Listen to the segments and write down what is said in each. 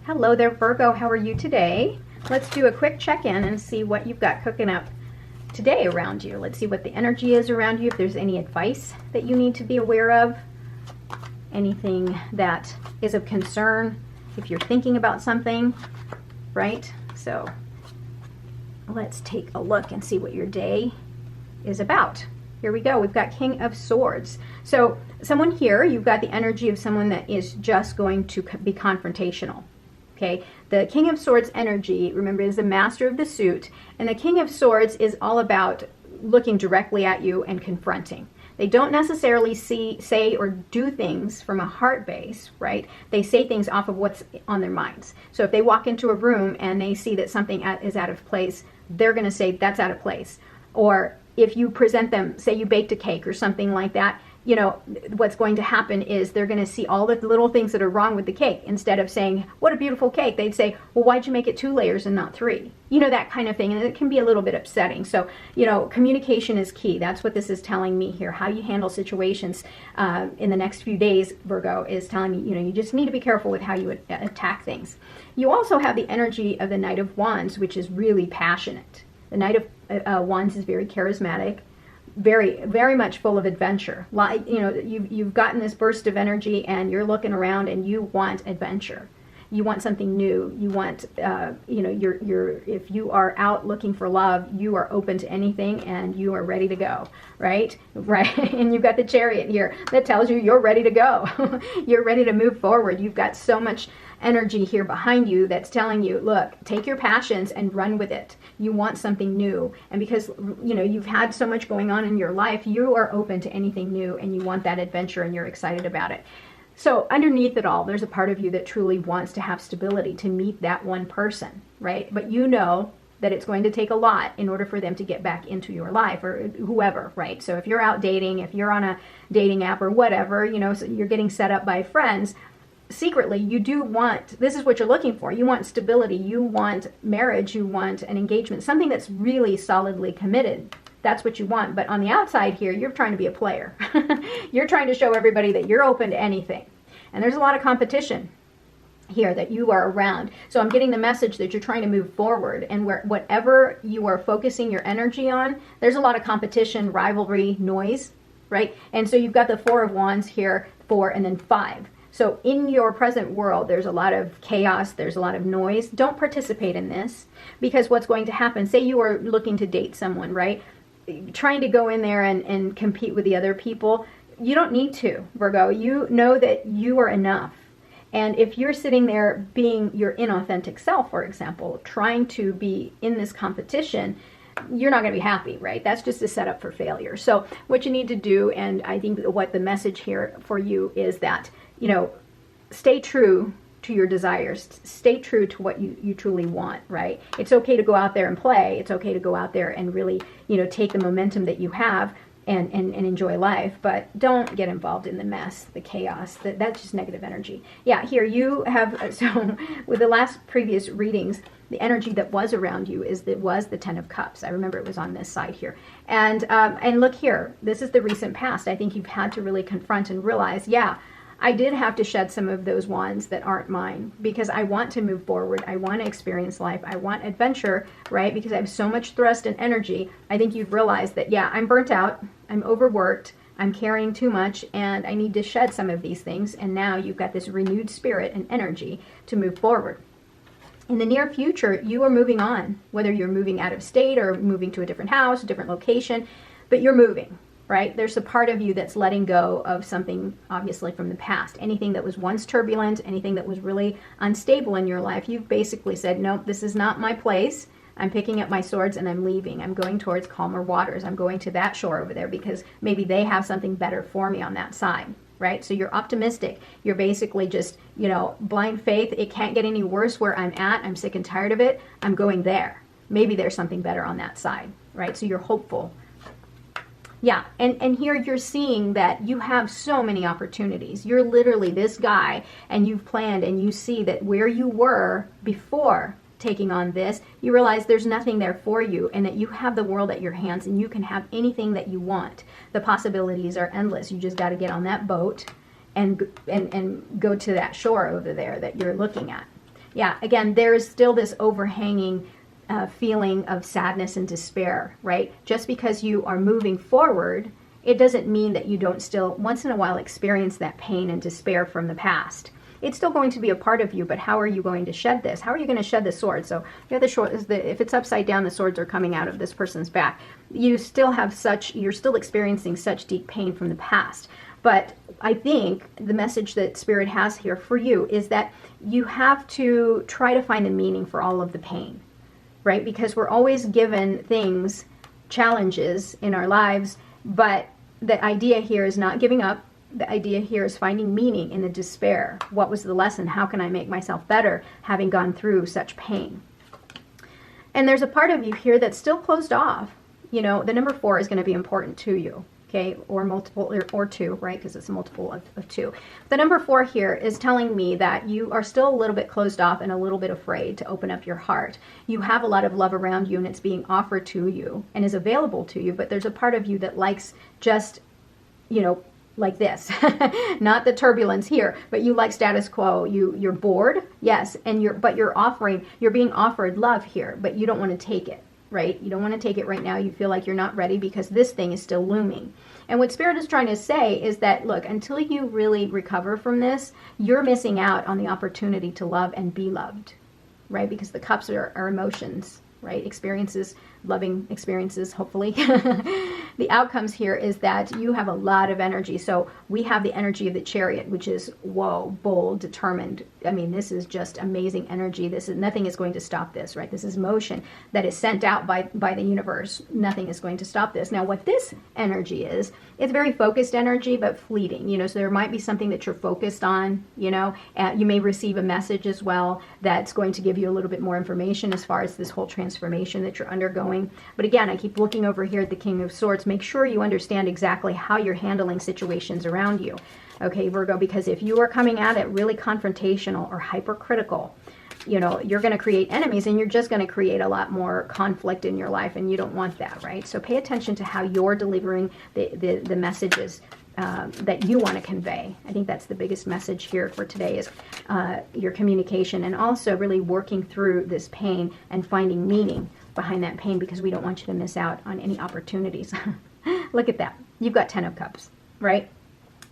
Hello there, Virgo. How are you today? Let's do a quick check-in and see what you've got cooking up today around you. Let's see what the energy is around you, if there's any advice that you need to be aware of, anything that is of concern, if you're thinking about something, right? So let's take a look and see what your day is about. Here we go. We've got King of Swords. So someone here, you've got the energy of someone that is just going to be confrontational. Okay, the King of Swords energy, remember, is the master of the suit, and the King of Swords is all about looking directly at you and confronting. They don't necessarily say or do things from a heart base, right? They say things off of what's on their minds. So if they walk into a room and they see that something is out of place, they're going to say that's out of place. Or if you present them, say you baked a cake or something like that, you know, what's going to happen is they're going to see all the little things that are wrong with the cake. Instead of saying, what a beautiful cake, they'd say, well, why'd you make it 2 layers and not 3? You know, that kind of thing. And it can be a little bit upsetting. So, you know, communication is key. That's what this is telling me here. How you handle situations in the next few days, Virgo, is telling me, you know, you just need to be careful with how you attack things. You also have the energy of the Knight of Wands, which is really passionate. The Knight of Wands is very charismatic, very, very much full of adventure. Like, you know, you've gotten this burst of energy and you're looking around and you want adventure. You want something new. You want, you know, if you are out looking for love, you are open to anything and you are ready to go, right? Right. And you've got the Chariot here that tells you you're ready to go. You're ready to move forward. You've got so much energy here behind you that's telling you, look, take your passions and run with it. You want something new. And because, you know, you've had so much going on in your life, you are open to anything new and you want that adventure and you're excited about it. So underneath it all, there's a part of you that truly wants to have stability, to meet that one person, right? But you know that it's going to take a lot in order for them to get back into your life, or whoever, right? So if you're out dating, if you're on a dating app or whatever, you know, so you're getting set up by friends, secretly, you do want, this is what you're looking for. You want stability, you want marriage, you want an engagement, something that's really solidly committed. That's what you want. But on the outside here, you're trying to be a player. You're trying to show everybody that you're open to anything. And there's a lot of competition here that you are around. So I'm getting the message that you're trying to move forward, and whatever you are focusing your energy on, there's a lot of competition, rivalry, noise, right? And so you've got the 4 of Wands here, 4 and then 5. So in your present world, there's a lot of chaos, there's a lot of noise. Don't participate in this, because what's going to happen, say you are looking to date someone, right? Trying to go in there and compete with the other people, you don't need to, Virgo. You know that you are enough. And if you're sitting there being your inauthentic self, for example, trying to be in this competition, you're not going to be happy, right? That's just a setup for failure. So what you need to do, and I think what the message here for you is that, you know, stay true to your desires. Stay true to what you truly want, right? It's okay to go out there and play. It's okay to go out there and really, you know, take the momentum that you have and enjoy life, but don't get involved in the mess, the chaos. That's just negative energy. Yeah, here you have, so with the last previous readings, the energy that was around you was the 10 of Cups. I remember it was on this side here. And look here, this is the recent past. I think you've had to really confront and realize, yeah, I did have to shed some of those wands that aren't mine, because I want to move forward. I want to experience life. I want adventure, right? Because I have so much thrust and energy. I think you've realized that, yeah, I'm burnt out. I'm overworked. I'm carrying too much, and I need to shed some of these things. And now you've got this renewed spirit and energy to move forward. In the near future, you are moving on, whether you're moving out of state or moving to a different house, a different location, but you're moving. Right? There's a part of you that's letting go of something, obviously, from the past. Anything that was once turbulent, anything that was really unstable in your life, you've basically said, nope, this is not my place. I'm picking up my swords and I'm leaving. I'm going towards calmer waters. I'm going to that shore over there because maybe they have something better for me on that side, right? So you're optimistic. You're basically just, you know, blind faith. It can't get any worse where I'm at. I'm sick and tired of it. I'm going there. Maybe there's something better on that side, right? So you're hopeful. Yeah, and here you're seeing that you have so many opportunities. You're literally this guy, and you've planned, and you see that where you were before taking on this, you realize there's nothing there for you, and that you have the world at your hands, and you can have anything that you want. The possibilities are endless. You just got to get on that boat and go to that shore over there that you're looking at. Yeah, again, there's still this overhanging feeling of sadness and despair, right? Just because you are moving forward, it doesn't mean that you don't still, once in a while, experience that pain and despair from the past. It's still going to be a part of you, but how are you going to shed this? How are you going to shed the sword? So the sword is if it's upside down, the swords are coming out of this person's back. You still have you're still experiencing such deep pain from the past. But I think the message that Spirit has here for you is that you have to try to find the meaning for all of the pain, right? Because we're always given things, challenges in our lives, but the idea here is not giving up. The idea here is finding meaning in the despair. What was the lesson? How can I make myself better having gone through such pain? And there's a part of you here that's still closed off. You know, the number 4 is going to be important to you. Okay, or multiple, or 2, right? Because it's a multiple of 2. The number 4 here is telling me that you are still a little bit closed off and a little bit afraid to open up your heart. You have a lot of love around you and it's being offered to you and is available to you, but there's a part of you that likes just, you know, like this. Not the turbulence here, but you like status quo. You're bored, yes, and you're being offered love here, but you don't want to take it. Right? You don't want to take it right now. You feel like you're not ready because this thing is still looming. And what Spirit is trying to say is that, look, until you really recover from this, you're missing out on the opportunity to love and be loved, right? Because the cups are emotions, right? Experiences, loving experiences, hopefully. The outcomes here is that you have a lot of energy. So we have the energy of the Chariot, which is, whoa, bold, determined. I mean, this is just amazing energy. Nothing is going to stop this, right? This is motion that is sent out by the universe. Nothing is going to stop this. Now, what this energy is, it's very focused energy, but fleeting, you know, so there might be something that you're focused on, you know, you may receive a message as well that's going to give you a little bit more information as far as this whole transformation that you're undergoing. But again, I keep looking over here at the King of Swords. Make sure you understand exactly how you're handling situations around you. Okay, Virgo, because if you are coming at it really confrontational or hypercritical, you know, you're going to create enemies and you're just going to create a lot more conflict in your life, and you don't want that, right? So pay attention to how you're delivering the messages that you want to convey. I think that's the biggest message here for today is your communication, and also really working through this pain and finding meaning behind that pain, because we don't want you to miss out on any opportunities. Look at that. You've got 10 of Cups, right?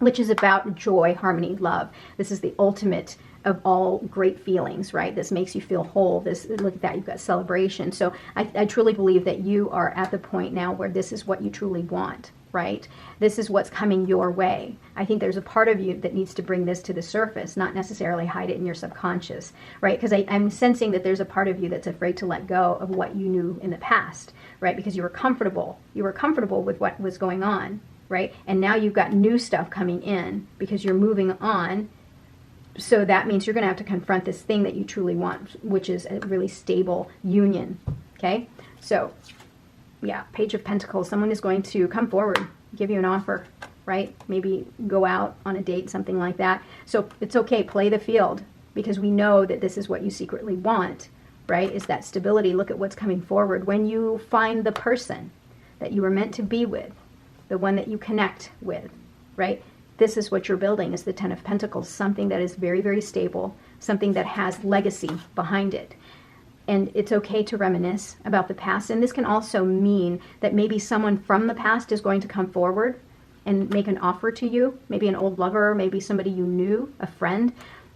Which is about joy, harmony, love. This is the ultimate of all great feelings, right? This makes you feel whole. Look at that, you've got celebration. So I truly believe that you are at the point now where this is what you truly want, right? This is what's coming your way. I think there's a part of you that needs to bring this to the surface, not necessarily hide it in your subconscious, right? Because I'm sensing that there's a part of you that's afraid to let go of what you knew in the past, right? Because you were comfortable. You were comfortable with what was going on, right? And now you've got new stuff coming in because you're moving on. So that means you're going to have to confront this thing that you truly want, which is a really stable union, okay? So, yeah, Page of Pentacles. Someone is going to come forward, give you an offer, right? Maybe go out on a date, something like that. So it's okay, play the field, because we know that this is what you secretly want, right? Is that stability. Look at what's coming forward. When you find the person that you were meant to be with, the one that you connect with, right? This is what you're building, is the 10 of Pentacles, something that is very, very stable, something that has legacy behind it. And it's okay to reminisce about the past. And this can also mean that maybe someone from the past is going to come forward and make an offer to you, maybe an old lover, maybe somebody you knew, a friend.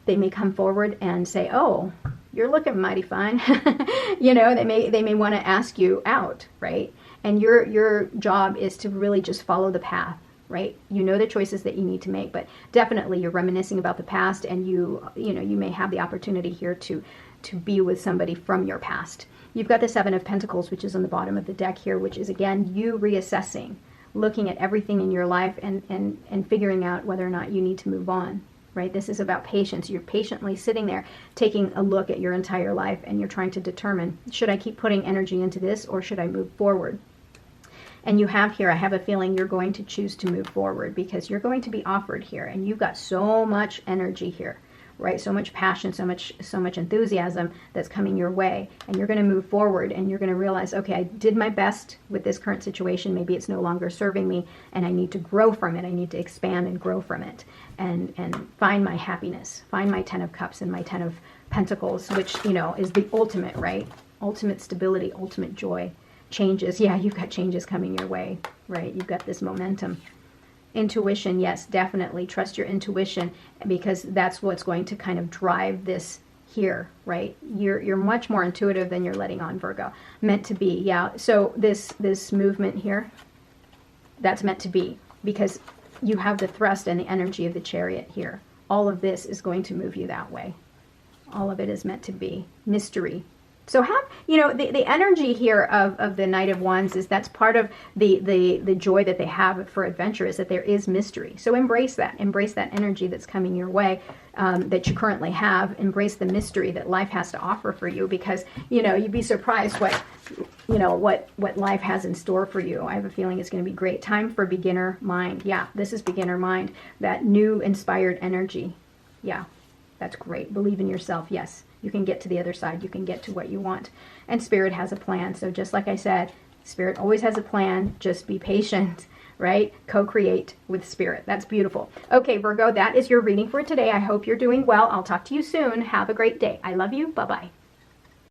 They may come forward and say, oh, you're looking mighty fine. You know, they may want to ask you out, right? And your job is to really just follow the path, right? You know the choices that you need to make, but definitely you're reminiscing about the past, and you may have the opportunity here to be with somebody from your past. You've got the 7 of Pentacles, which is on the bottom of the deck here, which is, again, you reassessing, looking at everything in your life and figuring out whether or not you need to move on, right? This is about patience. You're patiently sitting there taking a look at your entire life, and you're trying to determine, should I keep putting energy into this or should I move forward? And you have here, I have a feeling you're going to choose to move forward, because you're going to be offered here, and you've got so much energy here, right? So much passion, so much enthusiasm that's coming your way, and you're going to move forward, and you're going to realize, okay, I did my best with this current situation. Maybe it's no longer serving me, and I need to grow from it. I need to expand and grow from it, and find my happiness, find my 10 of Cups and my 10 of Pentacles, which, you know, is the ultimate, right? Ultimate stability, ultimate joy. Changes. Yeah, you've got changes coming your way, right? You've got this momentum. Intuition, yes, definitely. Trust your intuition, because that's what's going to kind of drive this here, right? You're much more intuitive than you're letting on, Virgo. Meant to be, yeah. So this movement here, that's meant to be, because you have the thrust and the energy of the Chariot here. All of this is going to move you that way. All of it is meant to be. Mystery. So have, you know, the energy here of the Knight of Wands is that's part of the joy that they have for adventure, is that there is mystery. So embrace that. Embrace that energy that's coming your way, that you currently have. Embrace the mystery that life has to offer for you, because, you know, you'd be surprised what, you know, what life has in store for you. I have a feeling it's going to be great. Time for beginner mind. Yeah, this is beginner mind. That new inspired energy. Yeah, that's great. Believe in yourself. Yes. You can get to the other side. You can get to what you want. And Spirit has a plan. So just like I said, Spirit always has a plan. Just be patient, right? Co-create with Spirit. That's beautiful. Okay, Virgo, that is your reading for today. I hope you're doing well. I'll talk to you soon. Have a great day. I love you. Bye-bye.